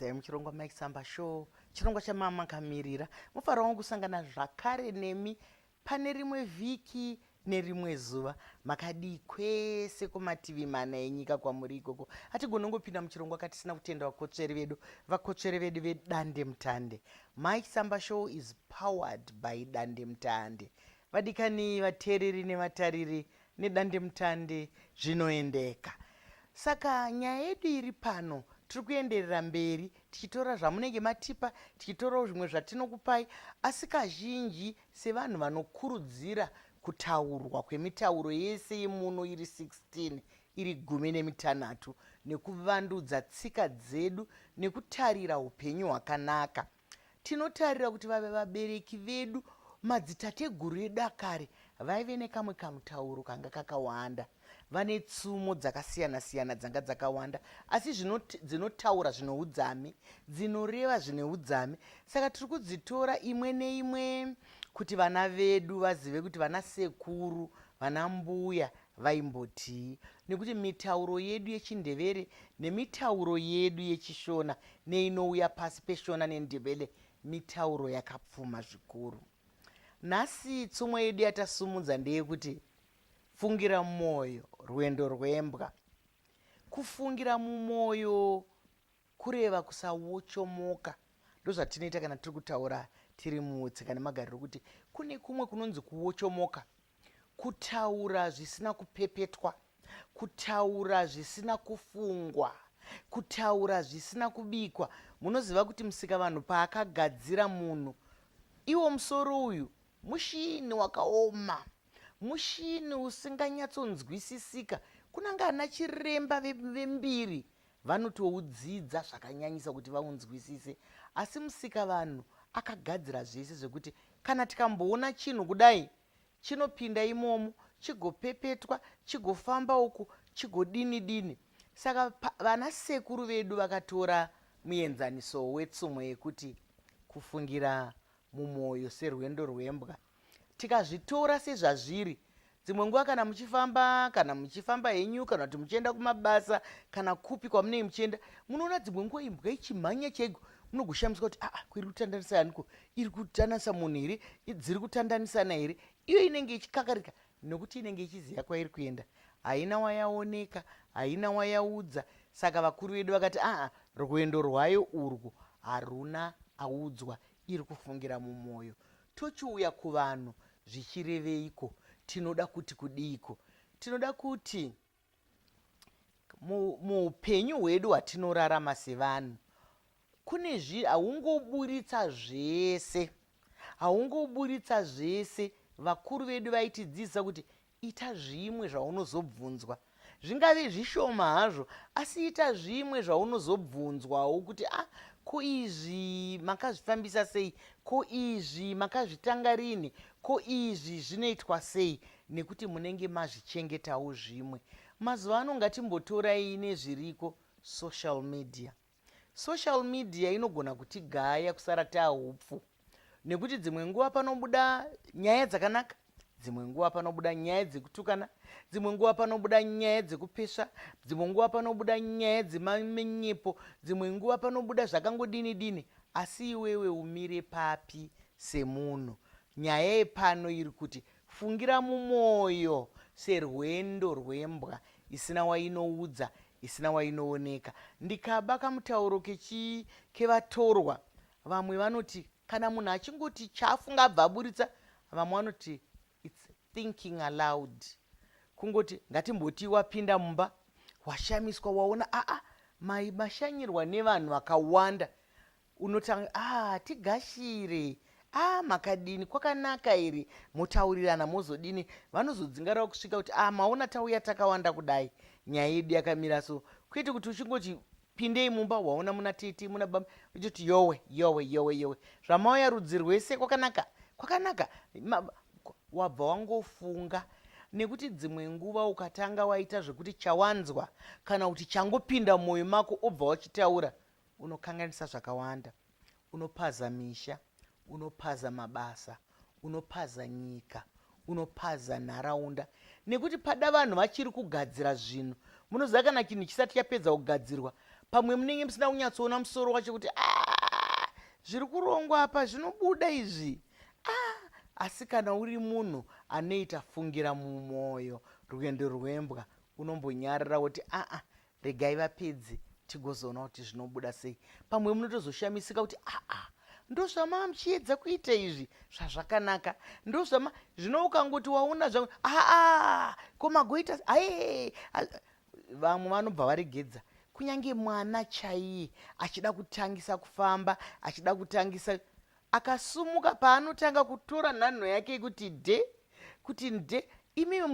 ndakudai muchirongwa Mike Samba Show, chirongwa chamama kamirira. Mufarwa kusangana zvakare nemi pane rimwe vhiki nerimwe zuva. Makadi kwese kumativi mana enyika kwamuri ikoko. Hatigonongopinda muchirongwa katisina kutenda vakotsveri vedu, vakotsveri vedu vedande mutande. Mike Samba Show is powered by dande mutande. Vadikani, vateereri nevatariri nedande mutande zvinoendeka. Saka nyaya yedu iri pano tiri kuenderera mberi tichitora zvamunenge matipa, tichitorawo zvimwe zvatinokupai, asi kazhinji sevanhu vanokurudzira kutaurwa kwemitauro yese yemuno iri 16 iri 16 nekuvandudza tsika dzedu nekutarira upenyu hwakanaka. Tinotarira kuti vave vabereki vedu, madzitateguru edu akare vaive nekamwe kamutauro kanga kakawanda, vane tsumo dzakasiyana-siyana dzanga dzakawanda, asi dzinotaura zvine udzame, dzinoreva zvine udzame. Saka tiri kudzitora imwe neimwe kuti vana vedu vazive kuti vana sekuru, vana mbuya vaimbotii, nekuti mitauro yedu yechindevere nemitauro yedu yechishona neinouya pasi peshona nendebele mitauro yakapfuma zvikuru. Nhasi tsumo yedu yatasumudza ndeyekuti fungira mumoyo, rwendo rwembwa. Kufungira mumoyo kureva kusawochomoka. Ndozvatinoita kana tiri kutaura tiri mutsika nemagariro kuti kune kumwe kunonzi kuwochomoka, kutaura zvisina kupepetwa, kutaura zvisina kufungwa, kutaura zvisina kubikwa. Munoziva kuti musikavanhu paakagadzira munhu, iwo musoro uyu mushini wakaoma, mushini usinganyatsonzwisisika. Kunanga ana chiremba vembiri vanotoudzidza zvakanyanyisa kuti vaunzwisise, asi musikavanhu akagadzira zvese zvekuti kana tikamboona chinhu kudai chinopinda imomo, chigopepetwa, chigofamba uku, chigodini-dini. Saka vana sekuru vedu vakatora muenzaniso wetsumo yekuti kufungira mumoyo serwendo rwembwa. Tikazvitora sezvazviri, dzimwe nguva kana muchifamba henyu, kana kuti muchienda kumabasa, kana kupi kwamunenge muchienda, munoona dzimwe nguva imbwa ichimhanya chaigo, munogoshamiswa kuti kwiri kutandanisa yaniko, iri kutandanisa munhu here, dziri kutandanisana here. Iyo inenge ichikakarika nekuti inenge ichiziva kwairi kuenda, haina wayaoneka, haina wayaudza. Saka vakuru vedu vakati rwendo rwayo urwu haruna audzwa, iri kufungira mumoyo. Tochiuya kuvanhu zvichireveiko? Tinoda kuti kudiko? Tinoda kuti muupenyu hwedu hwatinorarama sevanhu, kune haungoburitsa zvese, haungoburitsa zvese. Vakuru vedu vaitidzidzisa kuti ita zvimwe zvaunozobvunzwa, zvingave zvishoma hazvo, asi ita zvimwe zvaunozobvunzwawo kuti ko izvi makazvifambisa sei, ko izvi makazvitanga rini, ko izvi zvinoitwa sei, nekuti munenge mazvichengetawo zvimwe. Mazuva ano ngatimbotorai nezviriko social media. Social media inogona kutigaya kusara taahupfu, nekuti dzimwe nguva panobuda nyaya dzakanaka, dzimwe nguva panobuda nyaya dzekutukana, dzimwe nguva panobuda nyaya dzekupesva, dzimwe nguva panobuda nyaya dzemamenyepo, dzimwe nguva panobuda zvakangodini-dini. Asi iwewe umire papi semunhu? Nyaya yepano iri kuti fungira mumoyo serwendo rwembwa, isina wainoudza, isina wainooneka. Ndikaba kamutauro kevatorwa, vamwe vanoti kana munhu achingoti chafunga abva aburitsa, vamwe vanoti it's thinking aloud. Kungoti ngatimboti wapinda mumba, washamiswa, waona mashanyirwa nevanhu vakawanda, unotanga tigashire, makadini, kwakanaka iri, motaurirana mozodini. Vanozodzingarira kusvika kuti maona tauya takawanda kudai, nyaya yedu yakamira so. Kwete kuti uchingoti pindei mumba, waona muna tete muna baba, uchiti yowe zvamauya rudzi rwese, kwakanaka, wabva wangofunga. Nekuti dzimwe nguva ukatanga waita zvekuti chawanzwa kana kuti changopinda mumwoyo mako obva wachitaura, unokanganisa zvakawanda. Unopaza misha, unopaza mabasa, unopaza nyika, unopaza nharaunda. Nekuti pada vanhu vachiri kugadzira zvinhu, munoziva kana chinhu chisati chapedza kugadzirwa, pamwe munenge musina kunyatsoona musoro wacho kuti zviri kurongwa apa zvinobuda izvi. Asi kana uri munhu anoita fungira mumwoyo, rwendo rwembwa, unombonyarara kuti regai vapedzi tigozoona kuti zvinobuda sei. Pamwe munotozoshamisika kuti ndozvama muchiedza kuita izvi zvazvakanaka, ndozvama zvino ukangoti waona zvangu komagoita vamwe vanobva varegedza. Kunyange mwana chaiye achida kutangisa kufamba, achida kutangisa, akasumuka paanotanga kutora nhanho yake kuti nde, imimi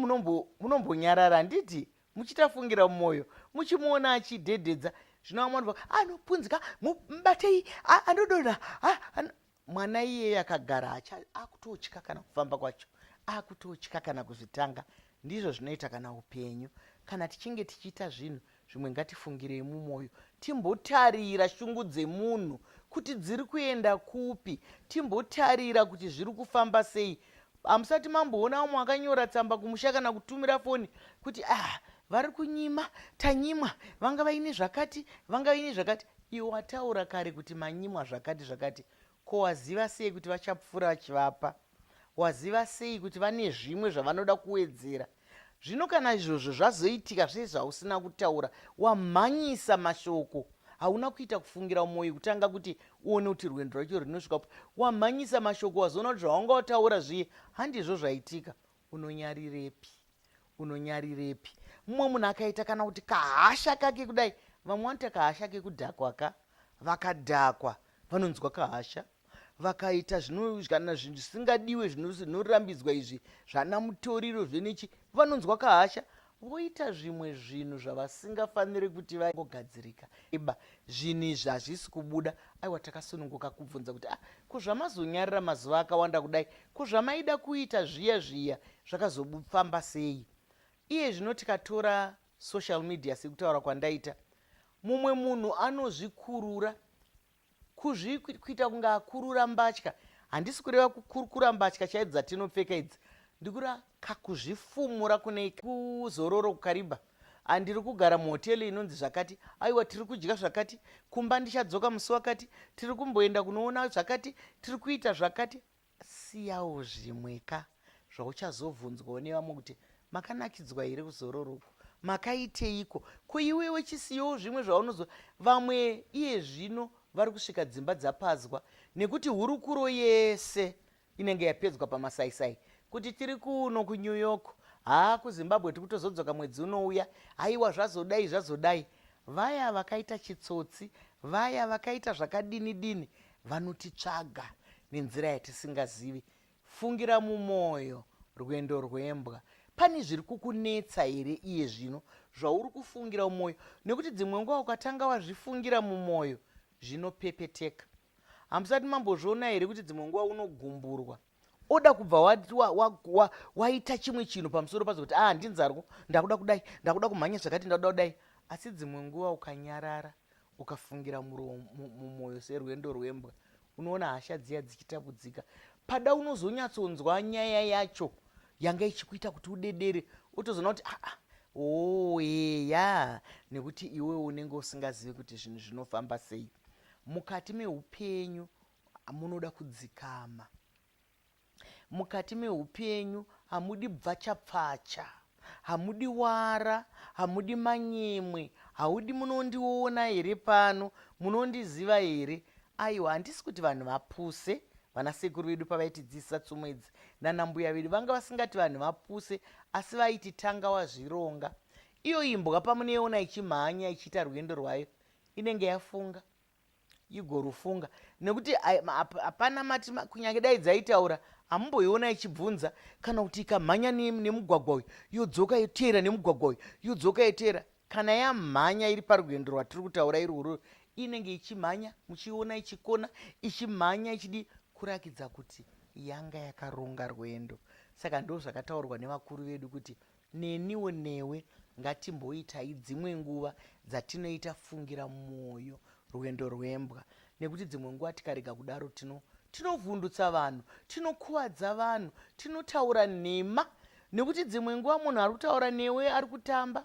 munombonyarara nditi muchitafungira mumwoyo, muchimuona achidhedhedza. Zvino vamwe vanobva anopunzika, mubatei, anodonha. Mwana iyeye akagara akutotya kana kufamba kwacho, akutotya kana kuzvitanga. Ndizvo zvinoita kana upenyu. Kana tichinge tichiita zvinhu zvimwe ngatifungirei mumwoyo, timbotarira shungu dzemunhu kuti dziri kuenda kupi, timbotarira kuti zviri kufamba sei. Hamusati mamboona vamwe vakanyora tsamba kumusha kana kutumira foni kuti vari kunyima, tanyimwa, vanga vaine zvakati, vanga vaine zvakati. Iwe wataura kare kuti manyimwa zvakati zvakati, ko waziva sei kuti vachapfuura vachivapa? Waziva sei kuti vane zvimwe zvavanoda kuwedzera? Zvino kana izvozvo zvazoitika zvezvausina kutaura, wamhanyisa mashoko, hauna kuita kufungira mumwoyo kutanga kuti uone kuti rwendo rwacho rinosvikapo. Wamhanyisa mashoko, wazoona kuti zvaunga utaura zviye handizvo zvaitika. Unonyarirepi? Unonyarirepi? Mumwe munhu akaita kana kuti kahasha kake kudai, vamwe vanoita kahasha kekudhakwa vakadhakwa vanonzwa kahasha. Vakaita kana zvinhu zvisingadiwe zvinorambidzwa izvi, zvana mutoriro zvenechi, vanonzwa kahasha. Voita zvimwe zvinhu zvavasingafaniri kuti vangogadzirika. Zvinhu izvi hazvisi kubuda. Aiwa, takasununguka kubvunza kuti kuzvamazonyarira mazuva akawanda kudai, kuzvamaida kuita zviya zvakazofamba sei? Iye zvino tikatora social media sekutaura kwandaita, mumwe munhu anozvikurura kuita kunga akurura mbatya. Handisi kureva kukurukura mbatya chaidzo dzatinopfeka idzi, ndikureva kakuzvifumura kune kuzororo kukariba. Handiri kugara muhoteli inonzi zvakati, aiwa tiri kudya zvakati, kumba ndichadzoka musi wakati, tiri kumboenda kunoona zvakati, tiri kuita zvakati. Siyawo zvimweka zvauchazobvunzwawo nevamwe kuti makanakidzwa here kuzororoko, makaiteiko? Ko iwewe chisiyowo zvimwe zvaunozo. Vamwe iye zvino vari kusvika dzimba dzapadzwa nekuti hurukuro yese inenge yapedzwa pamasaisai kuti tiri kuno kuNew York, kuZimbabwe tiri kutozodzoka mwedzi unouya, haiwa zvazodai. Vaya vakaita chitsotsi, vaya vakaita zvakadini vanotitsvaga nenzira yatisingazivi. Fungira mumwoyo, rwendo rwembwa. Pane zviri kukunetsa here iye zvino zvauri kufungira mumwoyo? Nekuti dzimwe nguva ukatanga wazvifungira mumwoyo zvinopepeteka. Hamusati mambozviona here kuti dzimwe nguva unogumburwa, oda kubva waita chimwe chinhu pamusoro pazo kuti handinzarwo, ndakuda kudai, ndakuda kumhanya zvakati, ndakuda kudai. Asi dzimwe nguva ukanyarara ukafungira mumwoyo serwendo rwembwa, unoona hasha dziya dzichitapudzika. Pada unozonyatsonzwa nyaya yacho yanga ichikuita kuti udedere, utozoona kuti eya, nekuti iwe unenge usingazivi kuti zvinhu zvinofamba sei. Mukati meupenyu munoda kudzikama. Mukati meupenyu hamudi bvachapfacha, hamudi wara, hamudi manyemwe, haudi munondiona here pano, munondiziva here. Aiwa, handisi kuti vanhu vapuse. Vana sekuru vedu pavaitidzidzisa tsumo idzi, nanambuya vedu vanga vasingati vanhu vapuse, asi vaiti tanga wazvironga. Iyo imbwa pamunoiona ichimhanya ichiita rwendo rwayo, inenge yafunga, igorufunga. Nekuti hapana mati kunyange dai dzaitaura, hamumboiona ichibvunza kana kuti ikamhanya nemugwagwa uyu yodzoka yoteera nemugwagwa uyu yodzoka yoteera. Kana yamhanya iri parwendo rwatiri kutaura irworwo, inenge ichimhanya, muchiona ichikona, ichimhanya ichidi kurakidza kuti yanga yakaronga rwendo. Saka ndo zvakataurwa nevakuru vedu kuti neniwo newe ngatimboitai dzimwe nguva dzatinoita fungira mumwoyo, rwendo rwembwa. Nekuti dzimwe nguva tikarega kudaro tinovhundutsa vanhu, tinokuvadza vanhu, tinotaura nhema. Nekuti dzimwe nguva munhu ari kutaura newe ari kutamba,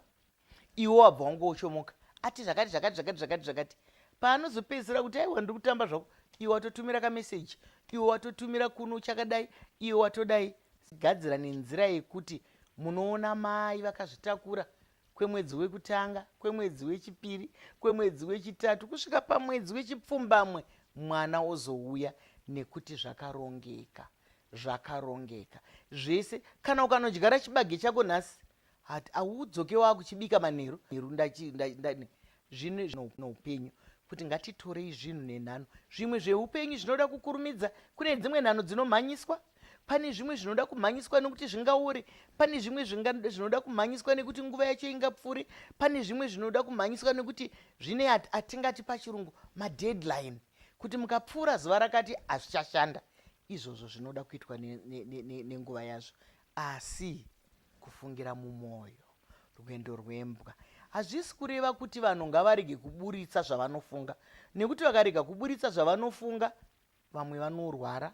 iwe wabva wangochomoka, ati zvakati paanozopedzisira kuti aiwa ndiri kutamba zvako, iwe watotumira kameseji, iwe watotumira kuno chakadai, iwe watodai. Gadzira nenzira yekuti munoona mai vakazvitakura kwemwedzi wekutanga, kwemwedzi wechipiri, kwemwedzi wechitatu, kusvika pamwedzi wechipfumbamwe mwana ozouya, nekuti zvakarongeka. Zvese kana ukanodyara chibage chako nhasi, haudzoke wakuchibika manheru zvino upenyu, kuti ngatitorei zvinhu nenhano. Zvimwe zveupenyu zvinoda kukurumidza, kune dzimwe nhano dzinomhanyiswa, pane zvimwe zvinoda kumhanyiswa nekuti zvingaore, pane zvimwe zvinoda kumhanyiswa nekuti nguva yacho ingapfuure, pane zvimwe zvinoda kumhanyiswa nekuti zvine atingati pachirungu madeadline, kuti mukapfuura zuva rakati hazvichashanda. Izvozvo zvinoda kuitwa nenguva yazvo. Asi kufungira mumwoyo, rwendo rwembwa, hazvisi kureva kuti vanhu ngavarege kuburitsa zvavanofunga, nekuti vakarega kuburitsa zvavanofunga, vamwe vanorwara,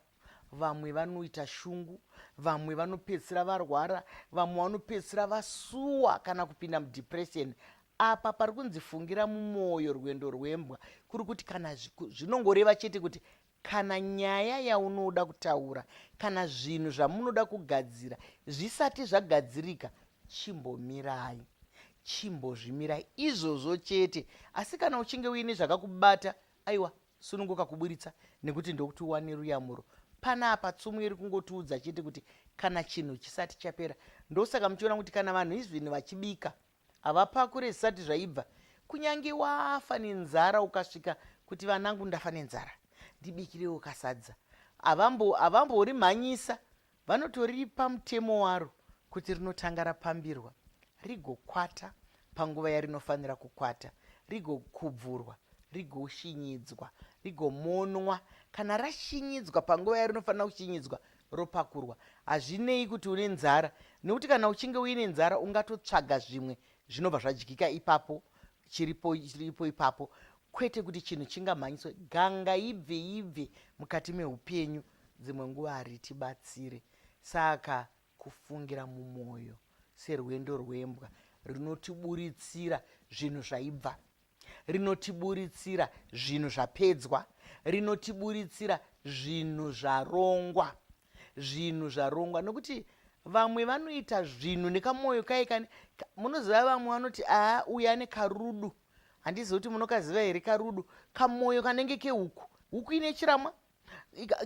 vamwe vanoita shungu, vamwe vanopedzisira varwara, vamwe vanopedzisira vasuwa kana kupinda mudepression. Apa pari kunzi fungira mumwoyo, rwendo rwembwa, kuri kuti kana zvinongoreva chete kuti kana nyaya yaunoda kutaura, kana zvinhu zvamunoda kugadzira zvisati zvagadzirika, chimbomirai, chimbozvimirai izvozvo chete. Asi kana uchinge uine zvakakubata, aiwa, sununguka kuburitsa, nekuti ndokuti uwane ruyamuro. Panapa tsumu iri kungotiudza chete kuti kana chinhu chisati chapera. Ndosaka muchiona kuti kana vanhu izvini vachibika, havapakure zvisati zvaibva. Kunyange wafa nenzara ukasvika kuti vanangu ndafa nenzara, ndibikirewo kasadza, havamborimhanyisa, vanotoripa mutemo waro kuti rinotanga rapambirwa, rigokwata panguva yarinofanira kukwata, rigokubvurwa, rigoshinyidzwa, rigomonwa. Kana rashinyidzwa panguva yarinofanira kushinyidzwa, ropakurwa. Hazvinei kuti une nzara, nekuti kana uchinge uine nzara ungatotsvaga zvimwe zvinobva zvadyika ipapo, chiripo ipapo, kwete kuti chinhu chingamhanyiswe. Ganga ibve mukati meupenyu, dzimwe nguva haritibatsire. Saka kufungira mumwoyo serwendo rwembwa, rinotiburitsira zvinhu zvaibva, rinotiburitsira zvinhu zvapedzwa, rinotiburitsira zvinhu zvarongwa, nokuti vamwe vanoita zvinhu nekamwoyo kai. Munoziva vamwe vanoti uyu ane karudu. Handizivi kuti munokaziva here karudu, kamwoyo kanenge kehuku ine chiramwa,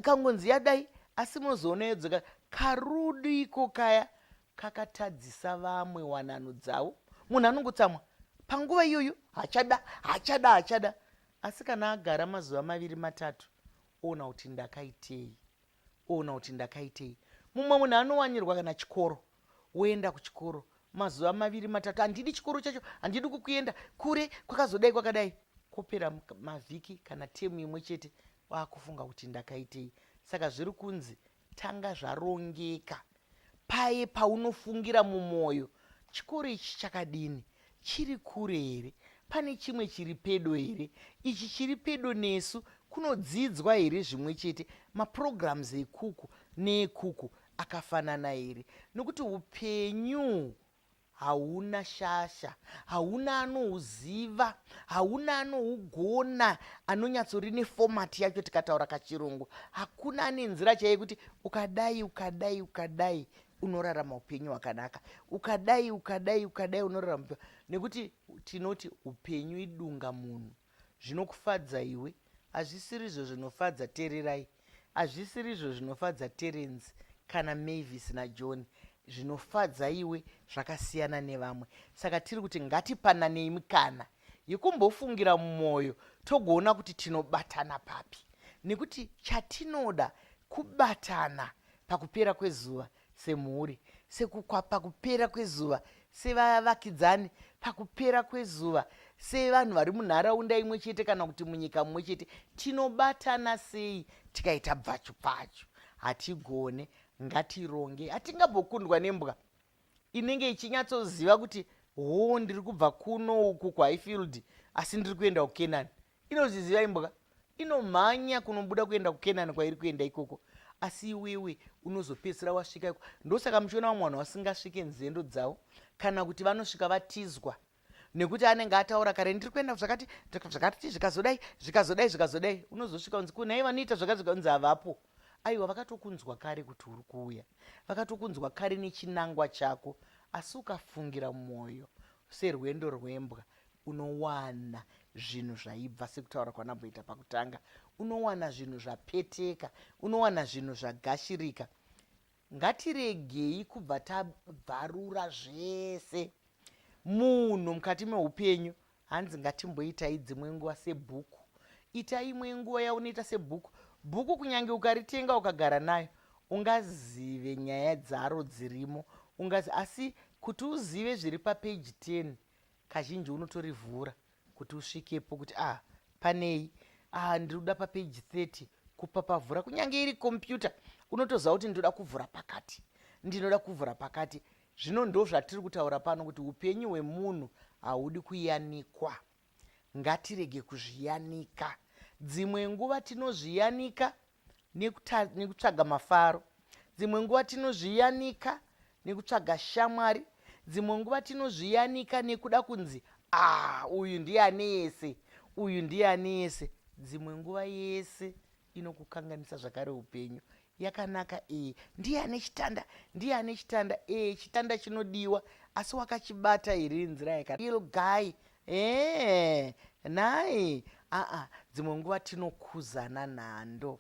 kangonzi yadai, asi munozoona yodzoka. Karudu iko kaya kakatadzisa vamwe wanano dzavo. Munhu anongotsamwa panguva iyoyo, hachada. Asi kana agara mazuva 2-3, oona kuti ndakaitei. Mumwe munhu anowanirwa kana chikoro, woenda kuchikoro mazuva 2-3, handidi chikoro chacho, handidi kukuenda kure, kwakazodai kwakadai. Kopera mavhiki kana temu imwe chete, wakufunga kuti ndakaitei. Saka zviri kunzi tanga zvarongeka. Paye paunofungira mumwoyo, chikoro ichi chakadini, chiri kure here, pane chimwe chiri pedo here, ichi chiri pedo nesu kunodzidzwa here zvimwe chete, maprograms ekuku neekuku akafanana here. Nokuti upenyu hauna shasha, hauna anohuziva, hauna anohugona, anonyatsorine nefomati yacho tikataura kachirungu. Hakuna ane nzira chaiye kuti ukadai unorarama upenyu hwakanaka, ukadai unorarama upenyu. Nekuti tinoti upenyu idunga munhu. Zvinokufadza iwe hazvisirizvo zvinofadza Tererai, hazvisirizvo zvinofadza Terence kana Mavis naJohn. Zvinofadza iwe zvakasiyana nevamwe. Saka tiri kuti ngatipananei mikana yekumbofungira mumwoyo, togoona kuti tinobatana papi. Nekuti chatinoda kubatana pakupera kwezuva semhuri, pakupera kwezuva sevavakidzani, pakupera kwezuva sevanhu vari munharaunda imwe chete kana kuti munyika mumwe chete. Tinobatana sei tikaita bvachu pacho? Hatigone. Ngatironge. Hatingambokundwa nembwa inenge ichinyatsoziva kuti ndiri kubva kuno uku kuHighfield asi ndiri kuenda kuKenani. Inozviziva imbwa, inomhanya kunobuda kuenda kuKenani kwairi kuenda ikoko. Asi iwewe unozopedzisira wasvika iko. Ndosaka muchiona vamwe vanhu vasingasvike nzendo dzavo, kana kuti vanosvika vatizwa, nekuti anenge ataura kare ndiri kuenda zvakati zvikazodai unozosvika unzi kunhai vanoita zvakati unzi havapo. Aiwa, vakatokunzwa kare kuti uri kuuya, vakatokunzwa kare nechinangwa chako, asi ukafungira mumwoyo serwendo rwembwa unowana zvinhu zvaibva sekutaura kwanamboita pakutanga. Unowana zvinhu zvapeteka, unowana zvinhu zvagashirika. Ngatiregei kubva tabvarura zvese. Munhu mukati meupenyu hanzi ngatimboitai dzimwe nguva sebhuku. Itai imwe nguva yaunoita sebhuku. Bhuku kunyange ukaritenga ukagara nayo ungazive nyaya dzaro dzirimo, asi kuti uzive zviri papeji 10 kazhinji unotorivhura kuti usvikepo kuti panei, ndiri kuda papeji 30 kupapavhura. Kunyange iri kompyuta unotoziva kuti ndinoda kuvhura pakati. Zvino ndo zvatiri kutaura pano, kuti upenyu hwemunhu haudi kuyanikwa. Ngatirege kuzviyanika. Dzimwe nguva tinozviyanika nekutsvaga mafaro, dzimwe nguva tinozviyanika nekutsvaga shamwari, dzimwe nguva tinozviyanika nekuda kunzi uyu ndiani yese. Dzimwe nguva yese inokukanganisa zvakare upenyu. Yakanaka ndiani chitanda chitanda chinodiwa, asi wakachibata here nzira yakaigai nai dzimwe nguva tinokuzana nhando.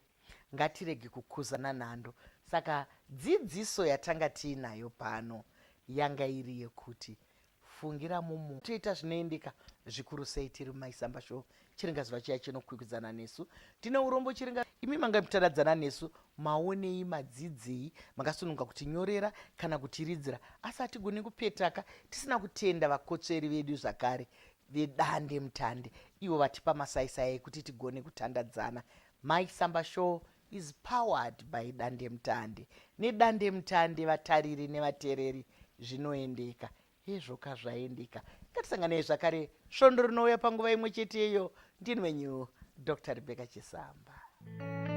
Ngatirege kukuzana nhando. Saka dzidziso yatanga tiinayo pano yanga iri yekuti fungira mumo toita zvinoendeka zvikuru sei tiri mumaisamba show. Chiringazuva chiya chinokwikwidzana nesu, tine urombo chiringa. Imi manga mutadzana nesu, maonei, madzidzei, makasununga kutinyorera kana kutiridzira, asi hatigoni kupetaka tisina kutenda vakotsveri vedu zvakare vedande mutande, ivo vatipa masaisai ekuti tigone kutandadzana. Maisamba show is powered by dande mutande. Nedande mutande vatariri nevateereri zvinoendeka. Hezvoka zvaendeka. Ngatisanganei zvakare svondo rinouya panguva imwe cheteyo. Ndini wenyu Dr. Rebecca Chisamba.